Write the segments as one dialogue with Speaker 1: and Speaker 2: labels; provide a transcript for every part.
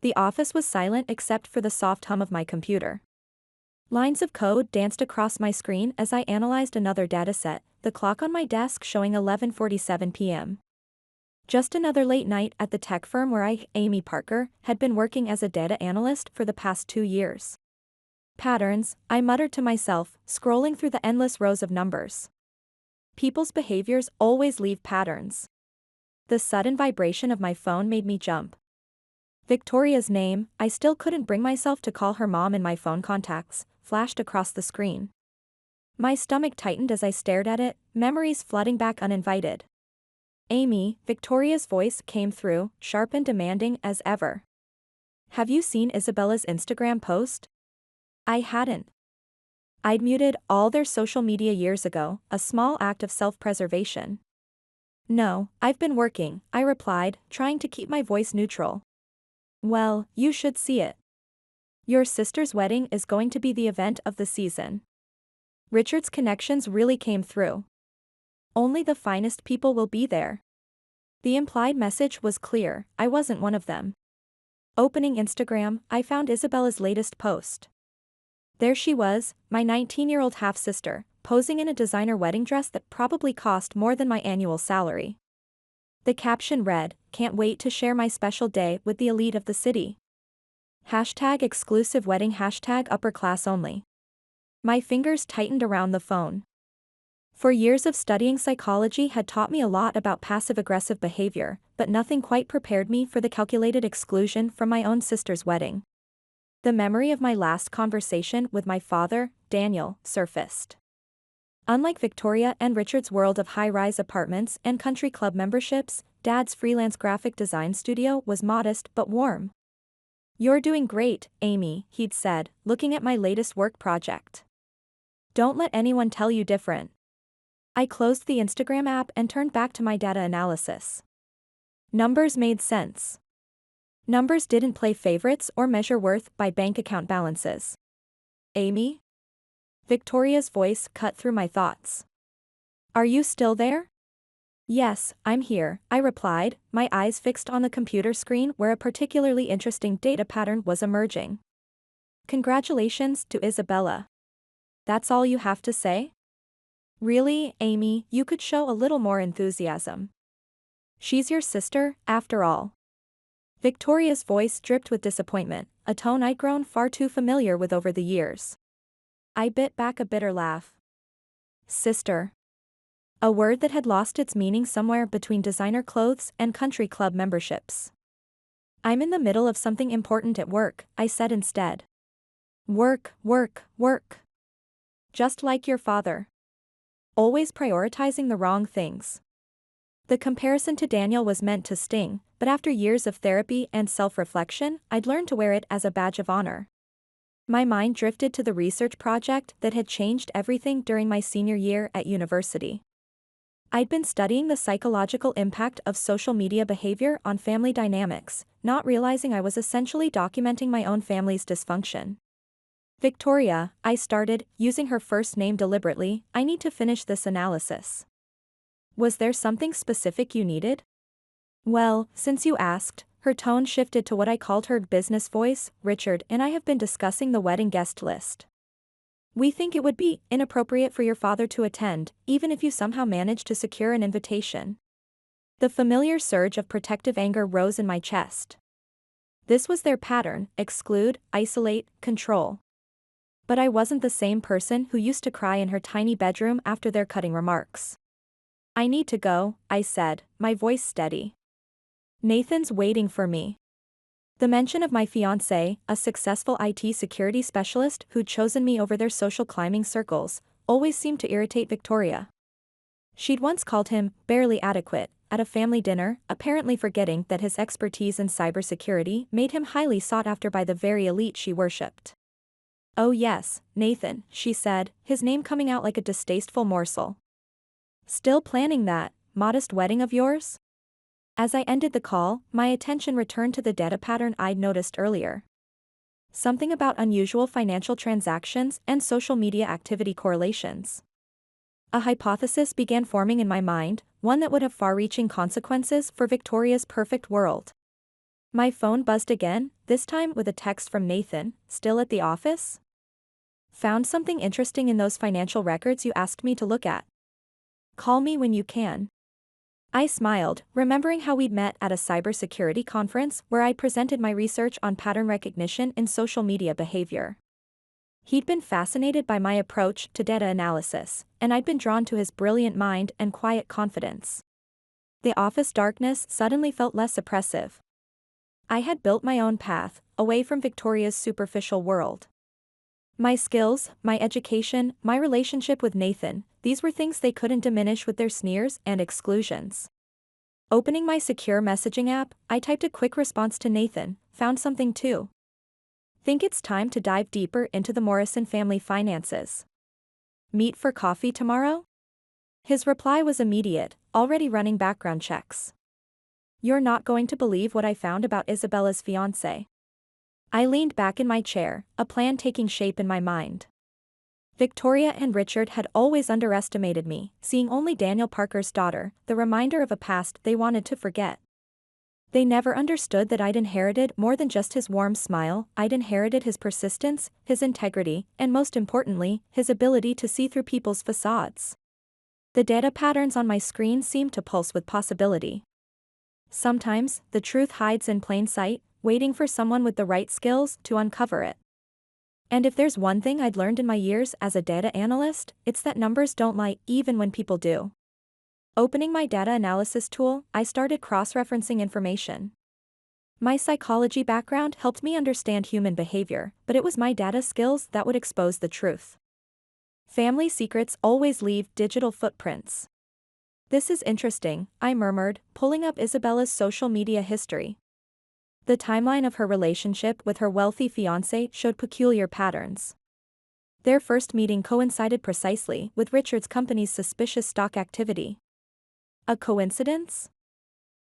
Speaker 1: The office was silent except for the soft hum of my computer. Lines of code danced across my screen as I analyzed another dataset, the clock on my desk showing 11:47 p.m. Just another late night at the tech firm where Amy Parker, had been working as a data analyst for the past 2 years. Patterns, I muttered to myself, scrolling through the endless rows of numbers. People's behaviors always leave patterns. The sudden vibration of my phone made me jump. Victoria's name, I still couldn't bring myself to call her mom in my phone contacts, flashed across the screen. My stomach tightened as I stared at it, memories flooding back uninvited. Amy, Victoria's voice came through, sharp and demanding as ever. Have you seen Isabella's Instagram post? I hadn't. I'd muted all their social media years ago, a small act of self-preservation. No, I've been working, I replied, trying to keep my voice neutral. Well, you should see it. Your sister's wedding is going to be the event of the season. Richard's connections really came through. Only the finest people will be there. The implied message was clear, I wasn't one of them. Opening Instagram, I found Isabella's latest post. There she was, my 19-year-old half-sister, posing in a designer wedding dress that probably cost more than my annual salary. The caption read, "Can't wait to share my special day with the elite of the city. #exclusive wedding #upper class only." My fingers tightened around the phone. For years of studying psychology had taught me a lot about passive-aggressive behavior, but nothing quite prepared me for the calculated exclusion from my own sister's wedding. The memory of my last conversation with my father, Daniel, surfaced. Unlike Victoria and Richard's world of high-rise apartments and country club memberships, Dad's freelance graphic design studio was modest but warm. "You're doing great, Amy," he'd said, looking at my latest work project. "Don't let anyone tell you different." I closed the Instagram app and turned back to my data analysis. Numbers made sense. Numbers didn't play favorites or measure worth by bank account balances. "Amy?" Victoria's voice cut through my thoughts. "Are you still there?" "Yes, I'm here," I replied, my eyes fixed on the computer screen where a particularly interesting data pattern was emerging. "Congratulations to Isabella. That's all you have to say?" "Really, Amy, you could show a little more enthusiasm. She's your sister, after all." Victoria's voice dripped with disappointment, a tone I'd grown far too familiar with over the years. I bit back a bitter laugh. Sister. A word that had lost its meaning somewhere between designer clothes and country club memberships. "I'm in the middle of something important at work," I said instead. "Work, work, work. Just like your father. Always prioritizing the wrong things." The comparison to Daniel was meant to sting, but after years of therapy and self-reflection, I'd learned to wear it as a badge of honor. My mind drifted to the research project that had changed everything during my senior year at university. I'd been studying the psychological impact of social media behavior on family dynamics, not realizing I was essentially documenting my own family's dysfunction. "Victoria," I started, using her first name deliberately, "I need to finish this analysis." "Was there something specific you needed?" "Well, since you asked," her tone shifted to what I called her business voice, "Richard and I have been discussing the wedding guest list. We think it would be inappropriate for your father to attend, even if you somehow manage to secure an invitation." The familiar surge of protective anger rose in my chest. This was their pattern: exclude, isolate, control. But I wasn't the same person who used to cry in her tiny bedroom after their cutting remarks. "I need to go," I said, my voice steady. "Nathan's waiting for me." The mention of my fiancé, a successful IT security specialist who'd chosen me over their social climbing circles, always seemed to irritate Victoria. She'd once called him barely adequate at a family dinner, apparently forgetting that his expertise in cybersecurity made him highly sought after by the very elite she worshipped. "Oh yes, Nathan," she said, his name coming out like a distasteful morsel. "Still planning that modest wedding of yours?" As I ended the call, my attention returned to the data pattern I'd noticed earlier. Something about unusual financial transactions and social media activity correlations. A hypothesis began forming in my mind, one that would have far-reaching consequences for Victoria's perfect world. My phone buzzed again, this time with a text from Nathan, still at the office? Found something interesting in those financial records you asked me to look at. Call me when you can. I smiled, remembering how we'd met at a cybersecurity conference where I presented my research on pattern recognition in social media behavior. He'd been fascinated by my approach to data analysis, and I'd been drawn to his brilliant mind and quiet confidence. The office darkness suddenly felt less oppressive. I had built my own path, away from Victoria's superficial world. My skills, my education, my relationship with Nathan, these were things they couldn't diminish with their sneers and exclusions. Opening my secure messaging app, I typed a quick response to Nathan, found something too. Think it's time to dive deeper into the Morrison family finances. Meet for coffee tomorrow? His reply was immediate, already running background checks. You're not going to believe what I found about Isabella's fiancé. I leaned back in my chair, a plan taking shape in my mind. Victoria and Richard had always underestimated me, seeing only Daniel Parker's daughter, the reminder of a past they wanted to forget. They never understood that I'd inherited more than just his warm smile. I'd inherited his persistence, his integrity, and most importantly, his ability to see through people's facades. The data patterns on my screen seemed to pulse with possibility. Sometimes, the truth hides in plain sight, waiting for someone with the right skills to uncover it. And if there's one thing I'd learned in my years as a data analyst, it's that numbers don't lie even when people do. Opening my data analysis tool, I started cross-referencing information. My psychology background helped me understand human behavior, but it was my data skills that would expose the truth. Family secrets always leave digital footprints. This is interesting, I murmured, pulling up Isabella's social media history. The timeline of her relationship with her wealthy fiancé showed peculiar patterns. Their first meeting coincided precisely with Richard's company's suspicious stock activity. A coincidence?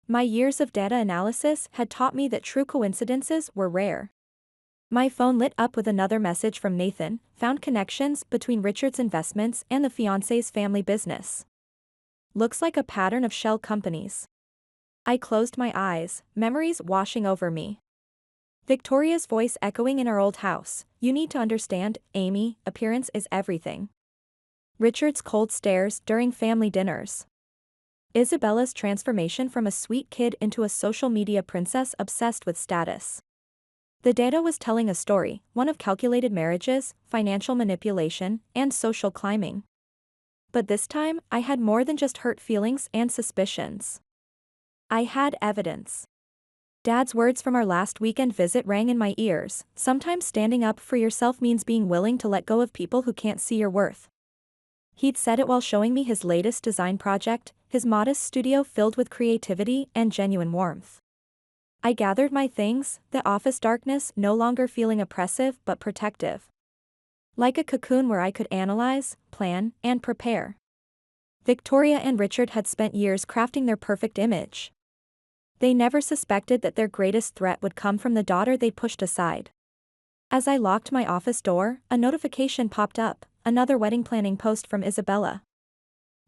Speaker 1: My years of data analysis had taught me that true coincidences were rare. My phone lit up with another message from Nathan, found connections between Richard's investments and the fiancé's family business. Looks like a pattern of shell companies. I closed my eyes, memories washing over me. Victoria's voice echoing in our old house, you need to understand, Amy, appearance is everything. Richard's cold stares during family dinners. Isabella's transformation from a sweet kid into a social media princess obsessed with status. The data was telling a story, one of calculated marriages, financial manipulation, and social climbing. But this time, I had more than just hurt feelings and suspicions. I had evidence. Dad's words from our last weekend visit rang in my ears, sometimes standing up for yourself means being willing to let go of people who can't see your worth. He'd said it while showing me his latest design project, his modest studio filled with creativity and genuine warmth. I gathered my things, the office darkness no longer feeling oppressive but protective. Like a cocoon where I could analyze, plan, and prepare. Victoria and Richard had spent years crafting their perfect image. They never suspected that their greatest threat would come from the daughter they'd pushed aside. As I locked my office door, a notification popped up, another wedding planning post from Isabella.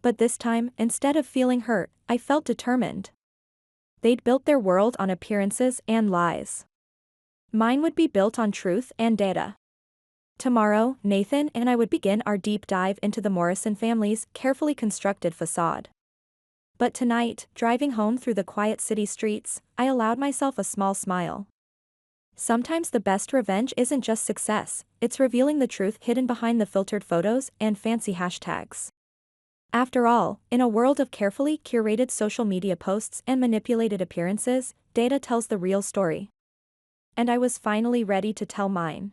Speaker 1: But this time, instead of feeling hurt, I felt determined. They'd built their world on appearances and lies. Mine would be built on truth and data. Tomorrow, Nathan and I would begin our deep dive into the Morrison family's carefully constructed facade. But tonight, driving home through the quiet city streets, I allowed myself a small smile. Sometimes the best revenge isn't just success, it's revealing the truth hidden behind the filtered photos and fancy hashtags. After all, in a world of carefully curated social media posts and manipulated appearances, data tells the real story. And I was finally ready to tell mine.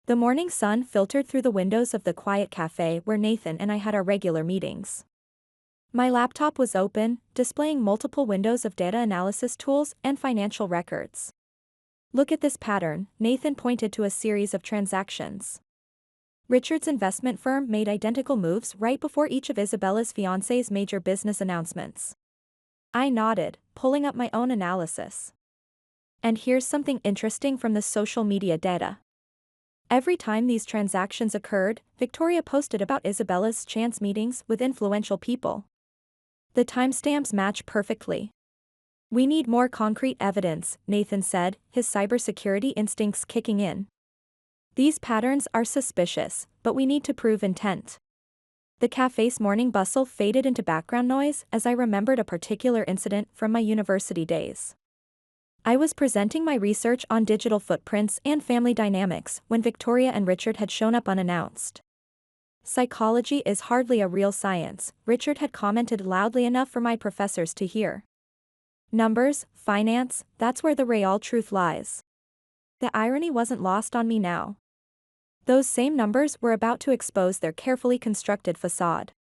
Speaker 1: The morning sun filtered through the windows of the quiet cafe where Nathan and I had our regular meetings. My laptop was open, displaying multiple windows of data analysis tools and financial records. Look at this pattern, Nathan pointed to a series of transactions. Richard's investment firm made identical moves right before each of Isabella's fiancé's major business announcements. I nodded, pulling up my own analysis. And here's something interesting from the social media data. Every time these transactions occurred, Victoria posted about Isabella's chance meetings with influential people. The timestamps match perfectly. We need more concrete evidence, Nathan said, his cybersecurity instincts kicking in. These patterns are suspicious, but we need to prove intent. The cafe's morning bustle faded into background noise as I remembered a particular incident from my university days. I was presenting my research on digital footprints and family dynamics when Victoria and Richard had shown up unannounced. Psychology is hardly a real science, Richard had commented loudly enough for my professors to hear. Numbers, finance, that's where the real truth lies. The irony wasn't lost on me now. Those same numbers were about to expose their carefully constructed facade.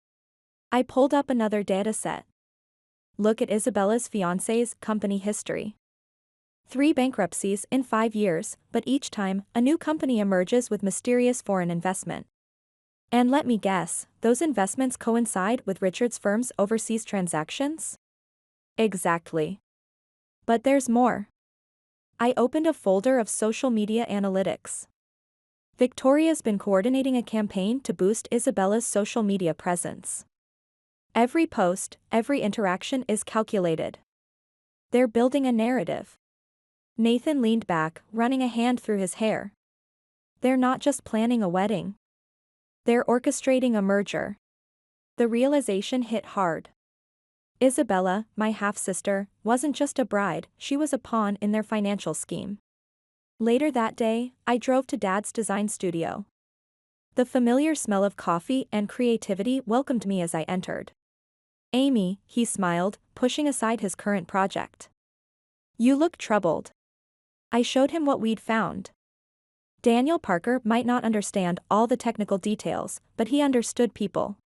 Speaker 1: I pulled up another data set. Look at Isabella's fiancé's company history. 3 bankruptcies in 5 years, but each time, a new company emerges with mysterious foreign investment. And let me guess, those investments coincide with Richard's firm's overseas transactions? Exactly. But there's more. I opened a folder of social media analytics. Victoria's been coordinating a campaign to boost Isabella's social media presence. Every post, every interaction is calculated. They're building a narrative. Nathan leaned back, running a hand through his hair. They're not just planning a wedding. They're orchestrating a merger. The realization hit hard. Isabella, my half-sister, wasn't just a bride, she was a pawn in their financial scheme. Later that day, I drove to Dad's design studio. The familiar smell of coffee and creativity welcomed me as I entered. Amy, he smiled, pushing aside his current project. You look troubled. I showed him what we'd found. Daniel Parker might not understand all the technical details, but he understood people.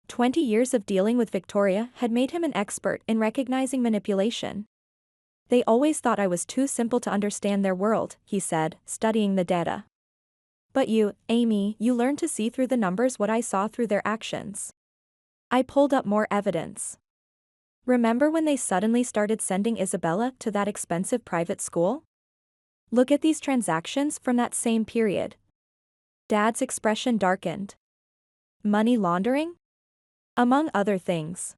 Speaker 1: 20 years of dealing with Victoria had made him an expert in recognizing manipulation. They always thought I was too simple to understand their world, he said, studying the data. But you, Amy, you learned to see through the numbers what I saw through their actions. I pulled up more evidence. Remember when they suddenly started sending Isabella to that expensive private school? Look at these transactions from that same period. Dad's expression darkened. Money laundering? Among other things.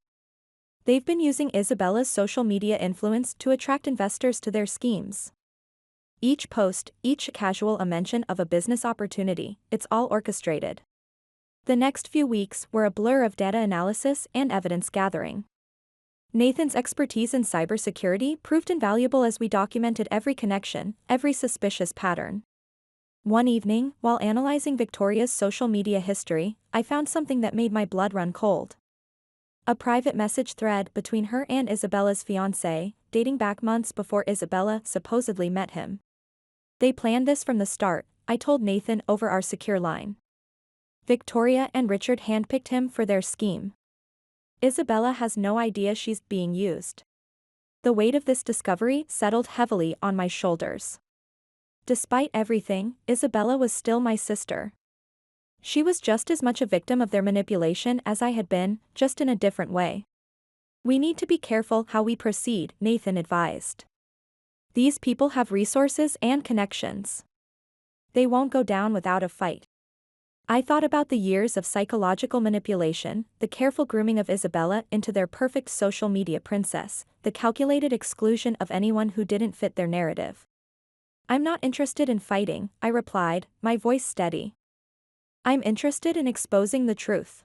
Speaker 1: They've been using Isabella's social media influence to attract investors to their schemes. Each post, each casual mention of a business opportunity, it's all orchestrated. The next few weeks were a blur of data analysis and evidence gathering. Nathan's expertise in cybersecurity proved invaluable as we documented every connection, every suspicious pattern. One evening, while analyzing Victoria's social media history, I found something that made my blood run cold. A private message thread between her and Isabella's fiancé, dating back months before Isabella supposedly met him. They planned this from the start, I told Nathan over our secure line. Victoria and Richard handpicked him for their scheme. Isabella has no idea she's being used. The weight of this discovery settled heavily on my shoulders. Despite everything, Isabella was still my sister. She was just as much a victim of their manipulation as I had been, just in a different way. We need to be careful how we proceed, Nathan advised. These people have resources and connections. They won't go down without a fight. I thought about the years of psychological manipulation, the careful grooming of Isabella into their perfect social media princess, the calculated exclusion of anyone who didn't fit their narrative. I'm not interested in fighting, I replied, my voice steady. I'm interested in exposing the truth.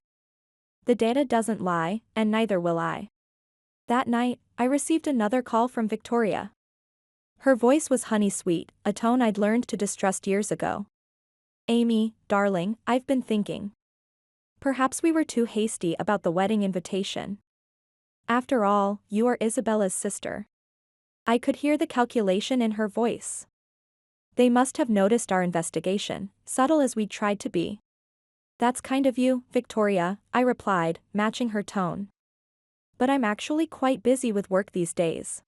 Speaker 1: The data doesn't lie, and neither will I. That night, I received another call from Victoria. Her voice was honey-sweet, a tone I'd learned to distrust years ago. Amy, darling, I've been thinking. Perhaps we were too hasty about the wedding invitation. After all, you are Isabella's sister. I could hear the calculation in her voice. They must have noticed our investigation, subtle as we'd tried to be. That's kind of you, Victoria, I replied, matching her tone. But I'm actually quite busy with work these days.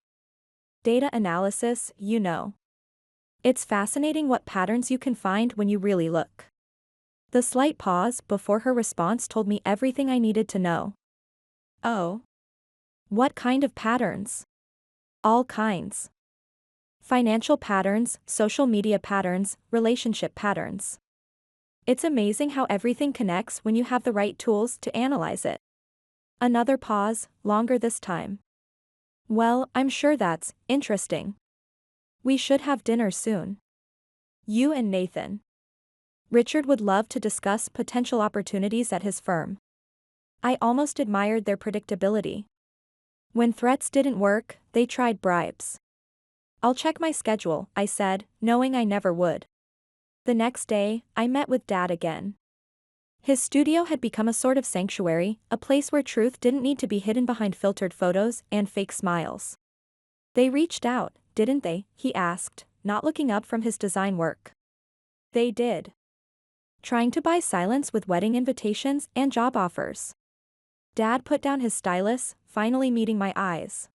Speaker 1: Data analysis, you know. It's fascinating what patterns you can find when you really look. The slight pause before her response told me everything I needed to know. Oh. What kind of patterns? All kinds. Financial patterns, social media patterns, relationship patterns. It's amazing how everything connects when you have the right tools to analyze it. Another pause, longer this time. Well, I'm sure that's interesting. We should have dinner soon. You and Nathan. Richard would love to discuss potential opportunities at his firm. I almost admired their predictability. When threats didn't work, they tried bribes. I'll check my schedule, I said, knowing I never would. The next day, I met with Dad again. His studio had become a sort of sanctuary, a place where truth didn't need to be hidden behind filtered photos and fake smiles. They reached out, didn't they? He asked, not looking up from his design work. They did. Trying to buy silence with wedding invitations and job offers. Dad put down his stylus, finally meeting my eyes.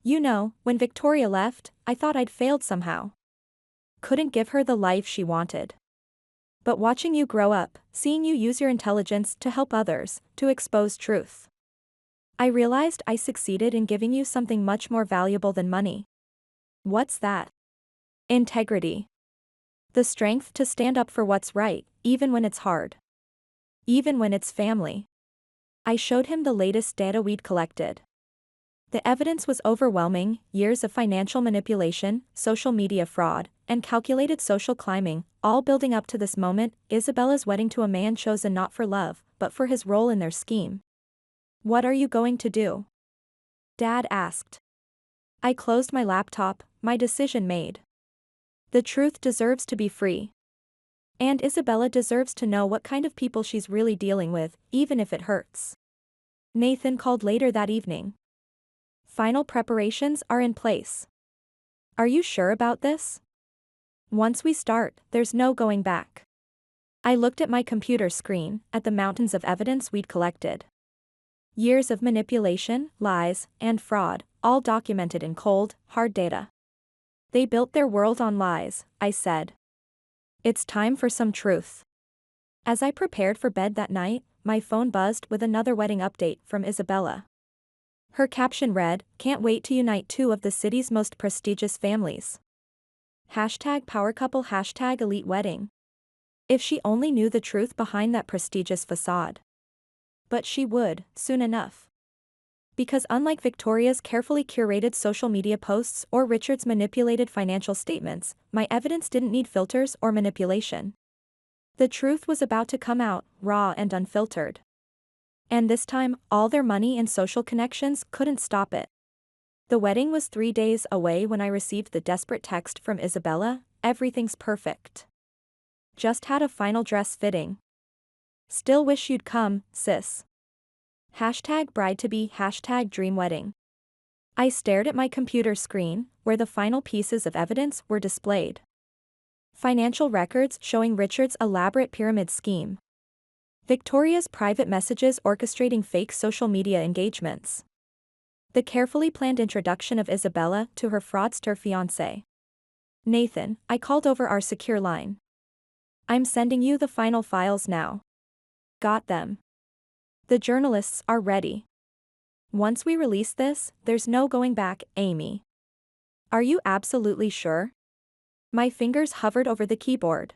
Speaker 1: You know, when Victoria left, I thought I'd failed somehow. Couldn't give her the life she wanted. But watching you grow up, seeing you use your intelligence to help others, to expose truth. I realized I succeeded in giving you something much more valuable than money. What's that? Integrity. The strength to stand up for what's right, even when it's hard. Even when it's family. I showed him the latest data we'd collected. The evidence was overwhelming: years of financial manipulation, social media fraud, and calculated social climbing, all building up to this moment, Isabella's wedding to a man chosen not for love, but for his role in their scheme. What are you going to do? Dad asked. I closed my laptop, my decision made. The truth deserves to be free. And Isabella deserves to know what kind of people she's really dealing with, even if it hurts. Nathan called later that evening. Final preparations are in place. Are you sure about this? Once we start, there's no going back. I looked at my computer screen, at the mountains of evidence we'd collected. Years of manipulation, lies, and fraud, all documented in cold, hard data. They built their world on lies, I said. It's time for some truth. As I prepared for bed that night, my phone buzzed with another wedding update from Isabella. Her caption read, "Can't wait to unite two of the city's most prestigious families. #PowerCouple #EliteWedding. If she only knew the truth behind that prestigious facade. But she would, soon enough. Because unlike Victoria's carefully curated social media posts or Richard's manipulated financial statements, my evidence didn't need filters or manipulation. The truth was about to come out, raw and unfiltered. And this time, all their money and social connections couldn't stop it. The wedding was 3 days away when I received the desperate text from Isabella, "Everything's perfect. Just had a final dress fitting. Still wish you'd come, sis. #bride-to-be #dream-wedding." I stared at my computer screen, where the final pieces of evidence were displayed. Financial records showing Richard's elaborate pyramid scheme. Victoria's private messages orchestrating fake social media engagements. The carefully planned introduction of Isabella to her fraudster fiancé. Nathan, I called over our secure line. I'm sending you the final files now. Got them. The journalists are ready. Once we release this, there's no going back, Amy. Are you absolutely sure? My fingers hovered over the keyboard.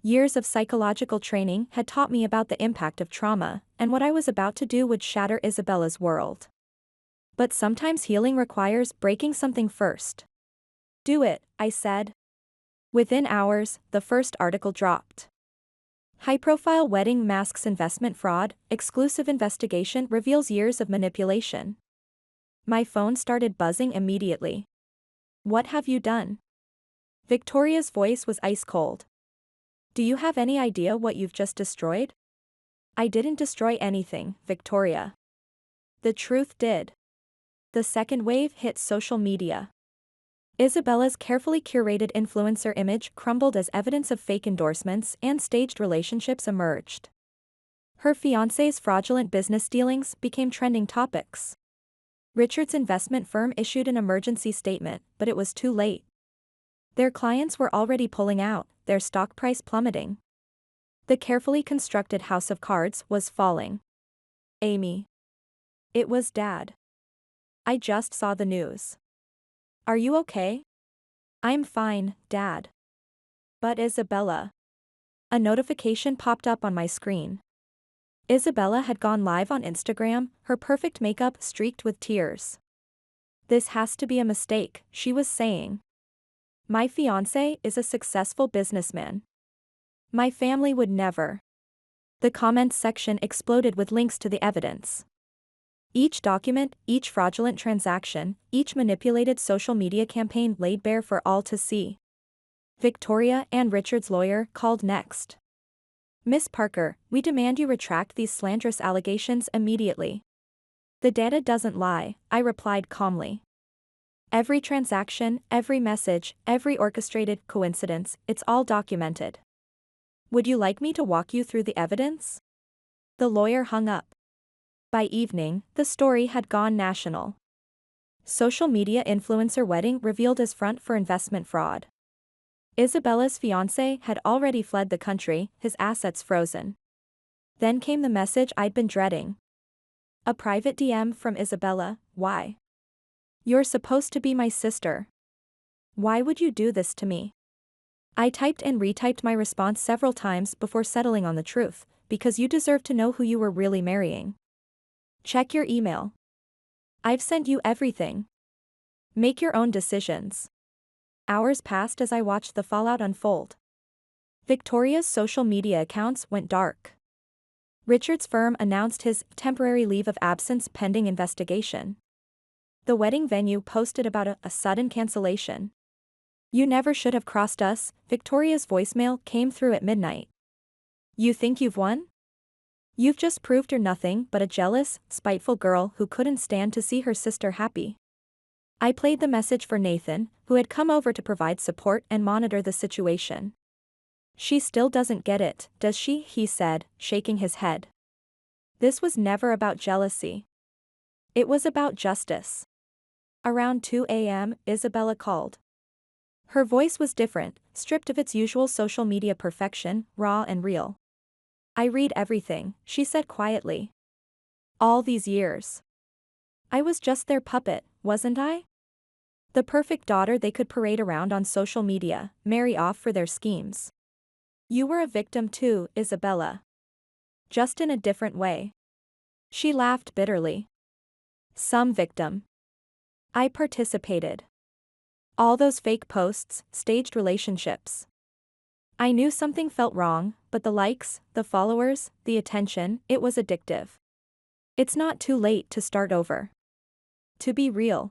Speaker 1: Years of psychological training had taught me about the impact of trauma, and what I was about to do would shatter Isabella's world. But sometimes healing requires breaking something first. Do it, I said. Within hours, the first article dropped. High-profile wedding masks investment fraud, exclusive investigation reveals years of manipulation. My phone started buzzing immediately. What have you done? Victoria's voice was ice cold. Do you have any idea what you've just destroyed? I didn't destroy anything, Victoria. The truth did. The second wave hit social media. Isabella's carefully curated influencer image crumbled as evidence of fake endorsements and staged relationships emerged. Her fiancé's fraudulent business dealings became trending topics. Richard's investment firm issued an emergency statement, but it was too late. Their clients were already pulling out, their stock price plummeting. The carefully constructed house of cards was falling. Amy. It was Dad. I just saw the news. Are you okay? I'm fine, Dad. But Isabella. A notification popped up on my screen. Isabella had gone live on Instagram, her perfect makeup streaked with tears. This has to be a mistake, she was saying. My fiancé is a successful businessman. My family would never. The comments section exploded with links to the evidence. Each document, each fraudulent transaction, each manipulated social media campaign laid bare for all to see. Victoria and Richard's lawyer called next. Miss Parker, we demand you retract these slanderous allegations immediately. The data doesn't lie, I replied calmly. Every transaction, every message, every orchestrated coincidence, it's all documented. Would you like me to walk you through the evidence? The lawyer hung up. By evening, the story had gone national. Social media influencer wedding revealed as front for investment fraud. Isabella's fiancé had already fled the country, his assets frozen. Then came the message I'd been dreading. A private DM from Isabella, why? You're supposed to be my sister. Why would you do this to me? I typed and retyped my response several times before settling on the truth, because you deserve to know who you were really marrying. Check your email. I've sent you everything. Make your own decisions. Hours passed as I watched the fallout unfold. Victoria's social media accounts went dark. Richard's firm announced his temporary leave of absence pending investigation. The wedding venue posted about a sudden cancellation. You never should have crossed us, Victoria's voicemail came through at midnight. You think you've won? You've just proved you're nothing but a jealous, spiteful girl who couldn't stand to see her sister happy. I played the message for Nathan, who had come over to provide support and monitor the situation. She still doesn't get it, does she? He said, shaking his head. This was never about jealousy. It was about justice. Around 2 a.m., Isabella called. Her voice was different, stripped of its usual social media perfection, raw and real. I read everything, she said quietly. All these years. I was just their puppet, wasn't I? The perfect daughter they could parade around on social media, marry off for their schemes. You were a victim too, Isabella. Just in a different way. She laughed bitterly. Some victim. I participated. All those fake posts, staged relationships. I knew something felt wrong, but the likes, the followers, the attention, it was addictive. It's not too late to start over. To be real.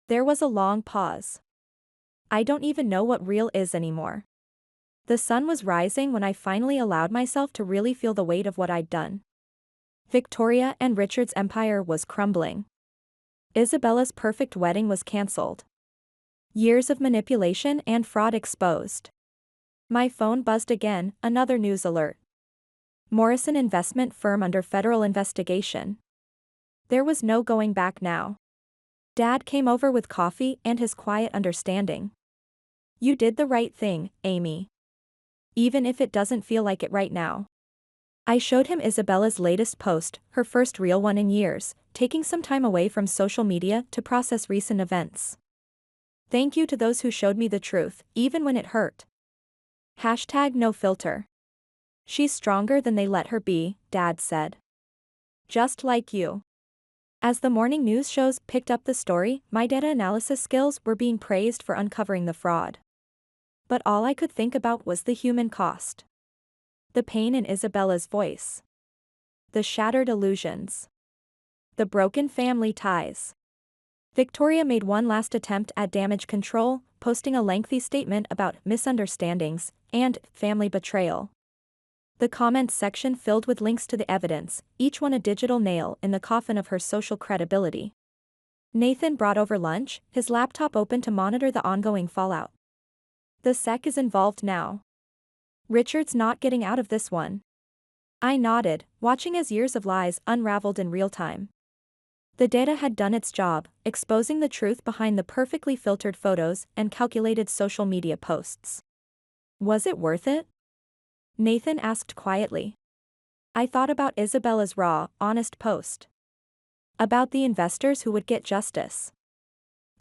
Speaker 1: There was a long pause. I don't even know what real is anymore. The sun was rising when I finally allowed myself to really feel the weight of what I'd done. Victoria and Richard's empire was crumbling. Isabella's perfect wedding was cancelled. Years of manipulation and fraud exposed. My phone buzzed again, another news alert. Morrison investment firm under federal investigation. There was no going back now. Dad came over with coffee and his quiet understanding. You did the right thing, Amy. Even if it doesn't feel like it right now. I showed him Isabella's latest post, her first real one in years, taking some time away from social media to process recent events. Thank you to those who showed me the truth, even when it hurt. #no filter. She's stronger than they let her be, Dad said. Just like you. As the morning news shows picked up the story, my data analysis skills were being praised for uncovering the fraud. But all I could think about was the human cost. The pain in Isabella's voice. The shattered illusions. The broken family ties. Victoria made one last attempt at damage control, posting a lengthy statement about misunderstandings and family betrayal. The comments section filled with links to the evidence, each one a digital nail in the coffin of her social credibility. Nathan brought over lunch, his laptop open to monitor the ongoing fallout. The SEC is involved now. Richard's not getting out of this one. I nodded, watching as years of lies unraveled in real time. The data had done its job, exposing the truth behind the perfectly filtered photos and calculated social media posts. Was it worth it? Nathan asked quietly. I thought about Isabella's raw, honest post. About the investors who would get justice.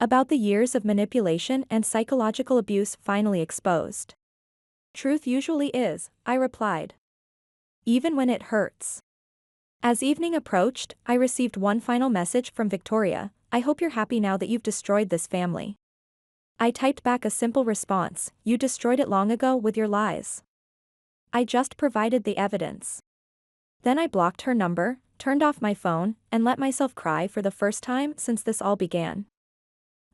Speaker 1: About the years of manipulation and psychological abuse finally exposed. Truth usually is, I replied. Even when it hurts. As evening approached, I received one final message from Victoria. I hope you're happy now that you've destroyed this family. I typed back a simple response, you destroyed it long ago with your lies. I just provided the evidence. Then I blocked her number, turned off my phone, and let myself cry for the first time since this all began.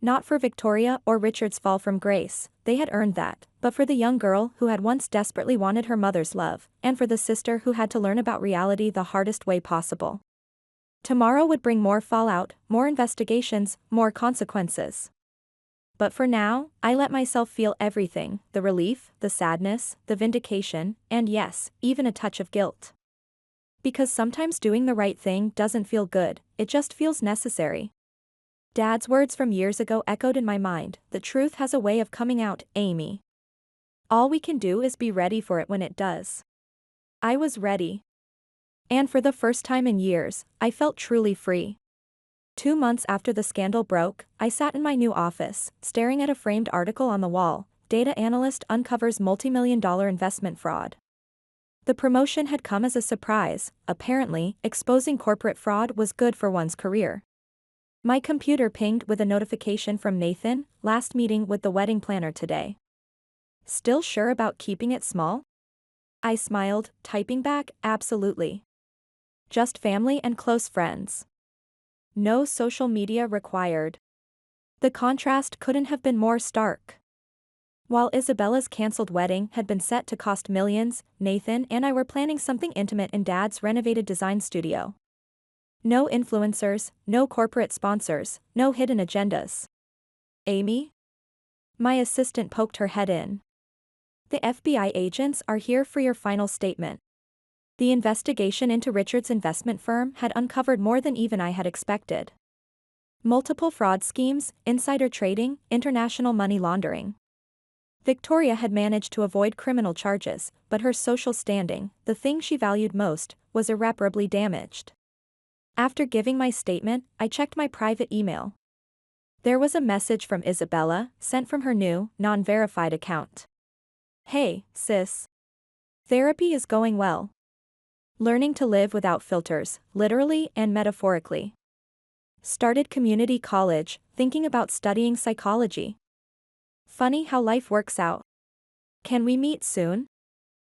Speaker 1: Not for Victoria or Richard's fall from grace, they had earned that, but for the young girl who had once desperately wanted her mother's love, and for the sister who had to learn about reality the hardest way possible. Tomorrow would bring more fallout, more investigations, more consequences. But for now, I let myself feel everything, the relief, the sadness, the vindication, and yes, even a touch of guilt. Because sometimes doing the right thing doesn't feel good, it just feels necessary. Dad's words from years ago echoed in my mind, the truth has a way of coming out, Amy. All we can do is be ready for it when it does. I was ready. And for the first time in years, I felt truly free. 2 months after the scandal broke, I sat in my new office, staring at a framed article on the wall, Data Analyst Uncovers Multimillion-Dollar Investment Fraud. The promotion had come as a surprise, apparently, exposing corporate fraud was good for one's career. My computer pinged with a notification from Nathan, last meeting with the wedding planner today. Still sure about keeping it small? I smiled, typing back, absolutely. Just family and close friends. No social media required. The contrast couldn't have been more stark. While Isabella's cancelled wedding had been set to cost millions, Nathan and I were planning something intimate in Dad's renovated design studio. No influencers, no corporate sponsors, no hidden agendas. Amy? My assistant poked her head in. The FBI agents are here for your final statement. The investigation into Richard's investment firm had uncovered more than even I had expected. Multiple fraud schemes, insider trading, international money laundering. Victoria had managed to avoid criminal charges, but her social standing, the thing she valued most, was irreparably damaged. After giving my statement, I checked my private email. There was a message from Isabella, sent from her new, non-verified account. Hey, sis. Therapy is going well. Learning to live without filters, literally and metaphorically. Started community college, thinking about studying psychology. Funny how life works out. Can we meet soon?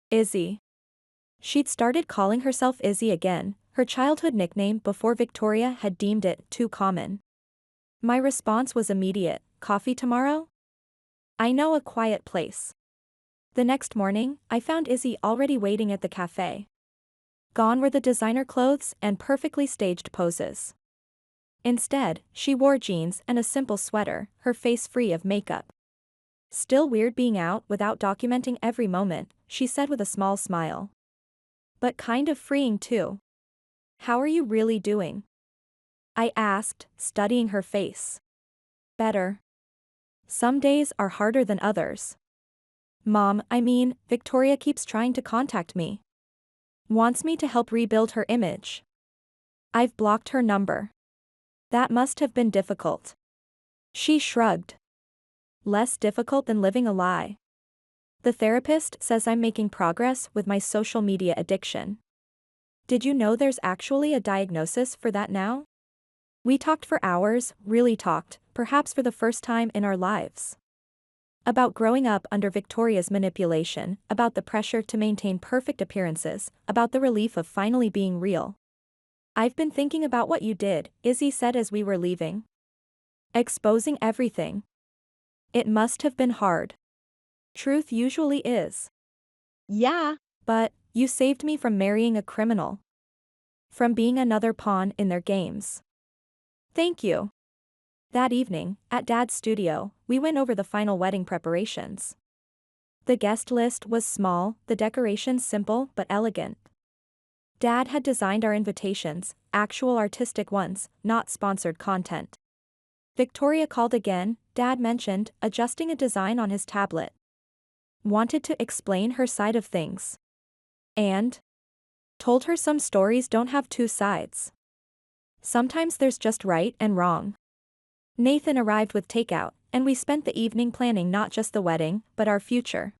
Speaker 1: Izzy. She'd started calling herself Izzy again, her childhood nickname before Victoria had deemed it too common. My response was immediate, coffee tomorrow? I know a quiet place. The next morning, I found Izzy already waiting at the cafe. Gone were the designer clothes and perfectly staged poses. Instead, she wore jeans and a simple sweater, her face free of makeup. Still weird being out without documenting every moment, she said with a small smile. But kind of freeing too. How are you really doing? I asked, studying her face. Better. Some days are harder than others. Mom, Victoria keeps trying to contact me. Wants me to help rebuild her image. I've blocked her number. That must have been difficult. She shrugged. Less difficult than living a lie. The therapist says I'm making progress with my social media addiction. Did you know there's actually a diagnosis for that now? We talked for hours, really talked, perhaps for the first time in our lives. About growing up under Victoria's manipulation, about the pressure to maintain perfect appearances, about the relief of finally being real. I've been thinking about what you did, Izzy said as we were leaving. Exposing everything. It must have been hard. Truth usually is. Yeah, but you saved me from marrying a criminal. From being another pawn in their games. Thank you. That evening, at Dad's studio, we went over the final wedding preparations. The guest list was small, the decorations simple but elegant. Dad had designed our invitations, actual artistic ones, not sponsored content. Victoria called again, Dad mentioned, adjusting a design on his tablet. Wanted to explain her side of things. And told her some stories don't have two sides. Sometimes there's just right and wrong. Nathan arrived with takeout, and we spent the evening planning not just the wedding, but our future.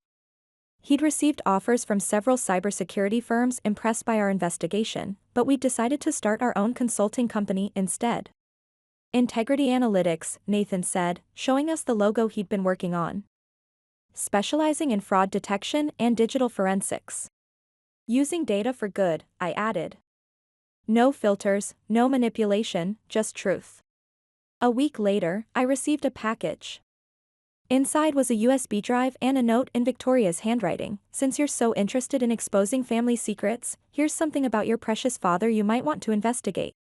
Speaker 1: He'd received offers from several cybersecurity firms impressed by our investigation, but we'd decided to start our own consulting company instead. Integrity Analytics, Nathan said, showing us the logo he'd been working on. Specializing in fraud detection and digital forensics. Using data for good, I added. No filters, no manipulation, just truth. A week later, I received a package. Inside was a USB drive and a note in Victoria's handwriting. Since you're so interested in exposing family secrets, here's something about your precious father you might want to investigate.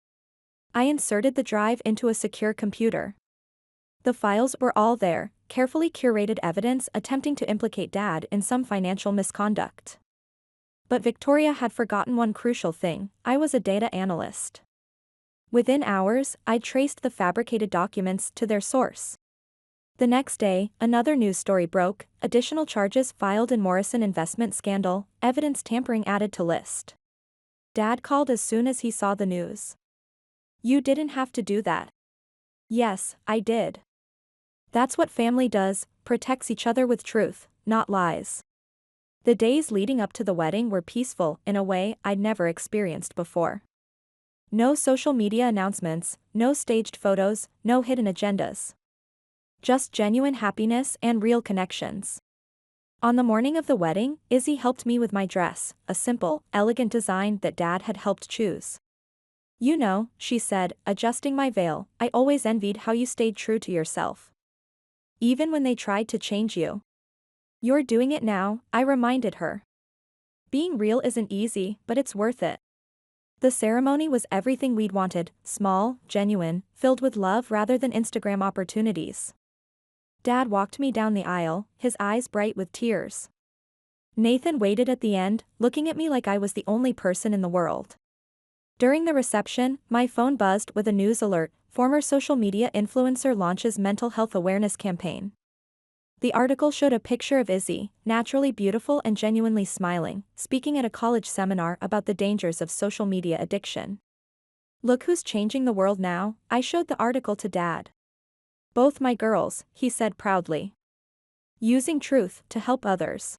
Speaker 1: I inserted the drive into a secure computer. The files were all there, carefully curated evidence attempting to implicate Dad in some financial misconduct. But Victoria had forgotten one crucial thing: I was a data analyst. Within hours, I traced the fabricated documents to their source. The next day, another news story broke: additional charges filed in Morrison investment scandal, evidence tampering added to list. Dad called as soon as he saw the news. You didn't have to do that. Yes, I did. That's what family does, protects each other with truth, not lies. The days leading up to the wedding were peaceful in a way I'd never experienced before. No social media announcements, no staged photos, no hidden agendas. Just genuine happiness and real connections. On the morning of the wedding, Izzy helped me with my dress, a simple, elegant design that Dad had helped choose. You know, she said, adjusting my veil, I always envied how you stayed true to yourself. Even when they tried to change you. You're doing it now, I reminded her. Being real isn't easy, but it's worth it. The ceremony was everything we'd wanted: small, genuine, filled with love rather than Instagram opportunities. Dad walked me down the aisle, his eyes bright with tears. Nathan waited at the end, looking at me like I was the only person in the world. During the reception, my phone buzzed with a news alert: former social media influencer launches mental health awareness campaign. The article showed a picture of Izzy, naturally beautiful and genuinely smiling, speaking at a college seminar about the dangers of social media addiction. Look who's changing the world now, I showed the article to Dad. Both my girls, he said proudly. Using truth to help others.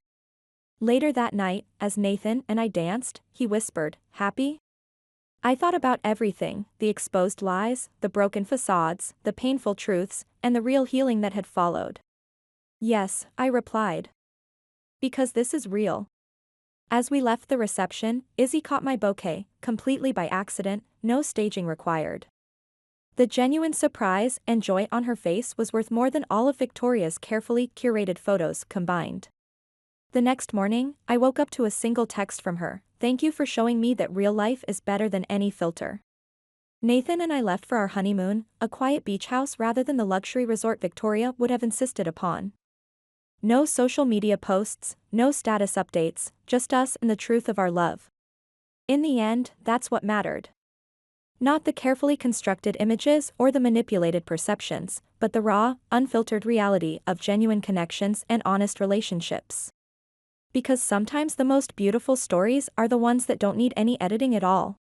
Speaker 1: Later that night, as Nathan and I danced, he whispered, "Happy?" I thought about everything: the exposed lies, the broken facades, the painful truths, and the real healing that had followed. Yes, I replied. Because this is real. As we left the reception, Izzy caught my bouquet, completely by accident, no staging required. The genuine surprise and joy on her face was worth more than all of Victoria's carefully curated photos combined. The next morning, I woke up to a single text from her: "Thank you for showing me that real life is better than any filter." Nathan and I left for our honeymoon, a quiet beach house rather than the luxury resort Victoria would have insisted upon. No social media posts, no status updates, just us and the truth of our love. In the end, that's what mattered. Not the carefully constructed images or the manipulated perceptions, but the raw, unfiltered reality of genuine connections and honest relationships. Because sometimes the most beautiful stories are the ones that don't need any editing at all.